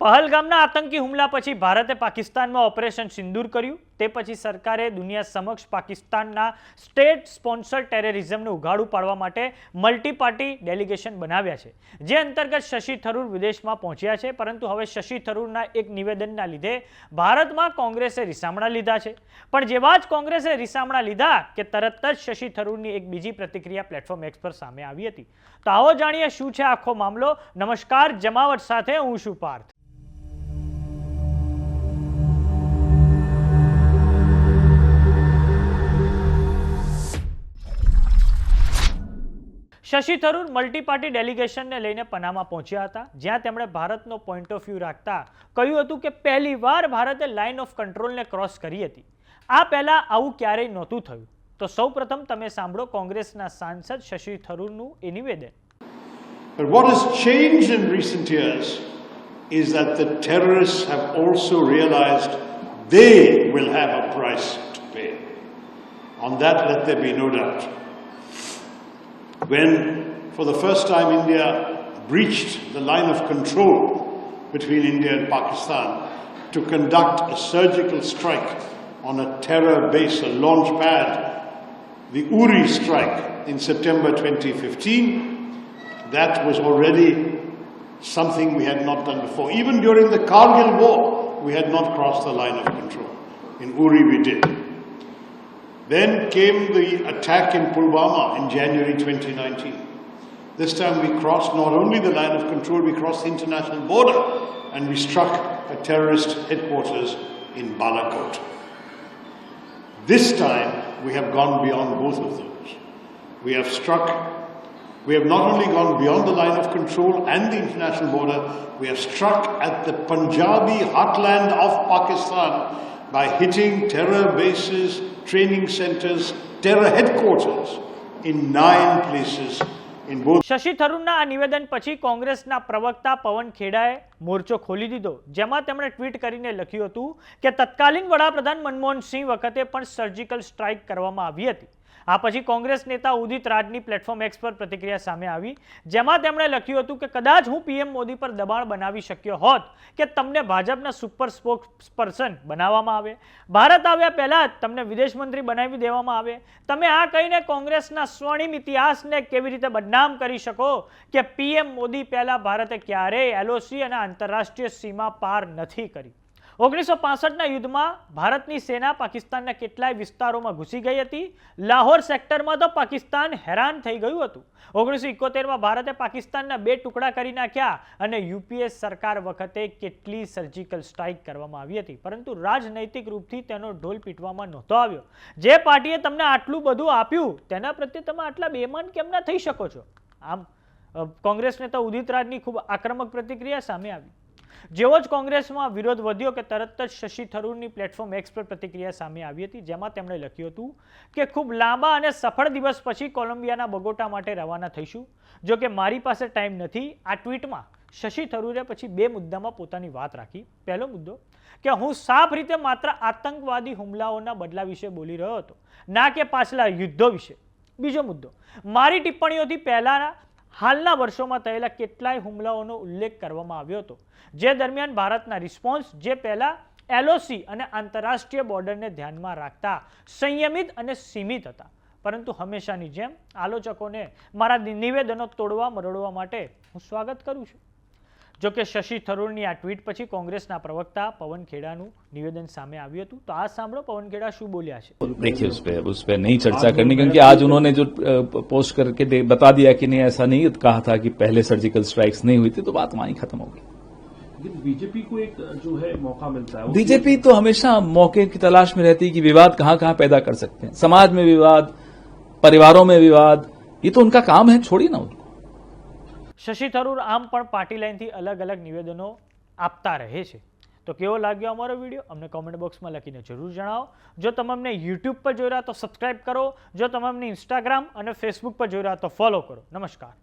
પહલગામના આતંકી હુમલા પછી ભારતે પાકિસ્તાનમાં ઓપરેશન સિંદૂર કર્યું. તે પછી સરકારે દુનિયા સમક્ષ પાકિસ્તાનના સ્ટેટ સ્પોન્સર ટેરરિઝમને ઉઘાડું પાડવા માટે મલ્ટી પાર્ટી ડેલિગેશન બનાવ્યા છે, જે અંતર્ગત શશી થરૂર વિદેશમાં પહોંચ્યા છે. પરંતુ હવે શશી થરૂરના એક નિવેદનના લીધે ભારતમાં કોંગ્રેસે રીસામણા લીધા છે. પણ જેવા જ કોંગ્રેસે રીસામણા લીધા કે તરત જ શશી થરૂરની એક બીજી પ્રતિક્રિયા પ્લેટફોર્મ એક્સ પર સામે આવી હતી. તો આવો જાણીએ શું છે આખો મામલો. નમસ્કાર, જમાવટ સાથે હું છું પાર્થ. શશી થરૂર મલ્ટી પાર્ટી ડેલિગેશનને લઈને પનામા પહોંચ્યા હતા, જ્યાં તેમણે ભારતનો પોઈન્ટ ઓફ વ્યૂ રાખતા કહ્યું હતું કે પહેલીવાર ભારતે લાઇન ઓફ કંટ્રોલને ક્રોસ કરી હતી. આ પહેલા આવું ક્યારેય નહોતું થયું. તો સૌપ્રથમ તમે સાંભળો કોંગ્રેસના સાંસદ શશી થરૂરનું એ નિવેદન. But what has changed in recent years is that the terrorists have also realized they will have a price to pay. On that, let there be no doubt. When, for the first time, India breached the line of control between India and Pakistan to conduct a surgical strike on a terror base, a launch pad, the Uri strike in September 2015, that was already something we had not done before. Even during the Kargil war, we had not crossed the line of control. In Uri we did. Then came the attack in Pulwama in January 2019. This time we crossed not only the line of control, we crossed the international border and we struck a terrorist headquarters in Balakot. This time we have gone beyond both of those. We have not only gone beyond the line of control and the international border, we have struck at the Punjabi heartland of Pakistan by hitting terror bases, training centers, terror headquarters in 9 places in both. Shashi થરૂરના આ નિવેદન પછી કોંગ્રેસના પ્રવક્તા પવન ખેડાએ મોરચો ખોલી દીધો, જેમાં તેમણે ટ્વીટ કરીને લખ્યું હતું કે તત્કાલીન વડાપ્રધાન મનમોહન સિંહ વખતે પણ સર્જિકલ સ્ટ્રાઇક કરવામાં આવી હતી. આ પછી કોંગ્રેસ નેતા ઉદિત રાજની પ્લેટફોર્મ એક્સ પર પ્રતિક્રિયા સામે આવી, જેમાં તેમણે લખ્યું હતું કે કદાચ હું પીએમ મોદી પર દબાણ બનાવી શક્યો હોત કે તમને ભાજપના સુપર સ્પોક્સ પર્સન બનાવવામાં આવે, ભારત આવ્યા પહેલા જ તમને વિદેશ મંત્રી બનાવી દેવામાં આવે. તમે આ કહીને કોંગ્રેસના સ્વર્ણિમ ઇતિહાસને કેવી રીતે બદનામ કરી શકો કે પીએમ મોદી પહેલા ભારતે ક્યારેય એલઓસી અને આંતરરાષ્ટ્રીય સીમા પાર નથી કરી. 1965ના યુદ્ધમાં ભારતની સેના પાકિસ્તાનના કેટલાય વિસ્તારોમાં ઘૂસી ગઈ હતી. લાહોર સેક્ટરમાં તો પાકિસ્તાન હેરાન થઈ ગયું હતું. 1971માં ભારતે પાકિસ્તાનના 2 ટુકડા કરી નાખ્યા અને યુપીએ સરકાર વખતે કેટલી સર્જિકલ સ્ટ્રાઇક કરવામાં આવી હતી, પરંતુ રાજનૈતિક રૂપથી તેનો ઢોલ પીટવામાં નહોતો આવ્યો. જે પાર્ટીએ તમને આટલું બધું આપ્યું તેના પ્રત્યે તમે આટલા બેમાન કેમ ના થઈ શકો છો? આમ કોંગ્રેસ નેતા ઉદિત રાજની ખૂબ આક્રમક પ્રતિક્રિયા સામે આવી. જેવો જ કોંગ્રેસમાં વિરોધ વધ્યો કે તરત જ શશી થરૂરની પ્લેટફોર્મ એક્સ પર પ્રતિક્રિયા સામે આવી હતી, જેમાં તેમણે લખ્યું હતું કે ખૂબ લાંબા અને સફળ દિવસ પછી કોલંબિયાના બગોટા માટે રવાના થઈશું. જો કે મારી પાસે ટાઈમ નથી. આ ટ્વીટમાં શશી થરૂરે પછી 2 મુદ્દામાં પોતાની વાત રાખી. પહેલો મુદ્દો કે હું સાફ રીતે માત્ર આતંકવાદી હુમલાઓના બદલા વિશે બોલી રહ્યો હતો, ના કે પાછલા યુદ્ધો વિશે. બીજો મુદ્દો, મારી ટિપ્પણીઓથી પહેલાના હાલના વર્ષોમાં થયેલા કેટલાય હુમલાઓનો ઉલ્લેખ કરવામાં આવ્યો હતો, જે દરમિયાન ભારતના રિસ્પોન્સ જે પહેલા એલઓસી અને આંતરરાષ્ટ્રીય બોર્ડરને ધ્યાનમાં રાખતા સંયમિત અને સીમિત હતા. પરંતુ હંમેશાની જેમ આલોચકોને મારા નિવેદનો તોડવા મરોડવા માટે હું સ્વાગત કરું છું. જો કે શશી થરૂરની આ ટ્વીટ પછી કોંગ્રેસના પ્રવક્તા પवन खेड़ाનું નિવેદન સામે આવ્યું હતું. તો આ સાંભળો પवन खेड़ा શું બોલ્યા છે. देखिए उस पे नहीं चर्चा करनी, क्योंकि आज उन्होंने जो पोस्ट करके बता दिया कि नहीं ऐसा नहीं कहा था कि पहले सर्जिकल स्ट्राइक्स नहीं हुई थी, तो बात वहीं खत्म हो गई. बीजेपी को एक जो है मौका मिलता है, बीजेपी तो हमेशा मौके की तलाश में रहती है कि विवाद कहां कहां पैदा कर सकते हैं. समाज में विवाद, परिवारों में विवाद, ये तो उनका काम है, छोड़िए ना उनको. શશી થરૂર આમ પણ પાર્ટી લાઇનથી અલગ અલગ નિવેદનો આપતા રહે છે. તો કેવો લાગ્યો અમારો વિડીયો અમને કોમેન્ટ બોક્સમાં લખીને જરૂર જણાવો. જો તમે અમને યુટ્યુબ પર જોઈ રહ્યા તો સબસ્ક્રાઇબ કરો. જો તમે અમને ઇન્સ્ટાગ્રામ અને ફેસબુક પર જોઈ રહ્યા તો ફોલો કરો. નમસ્કાર.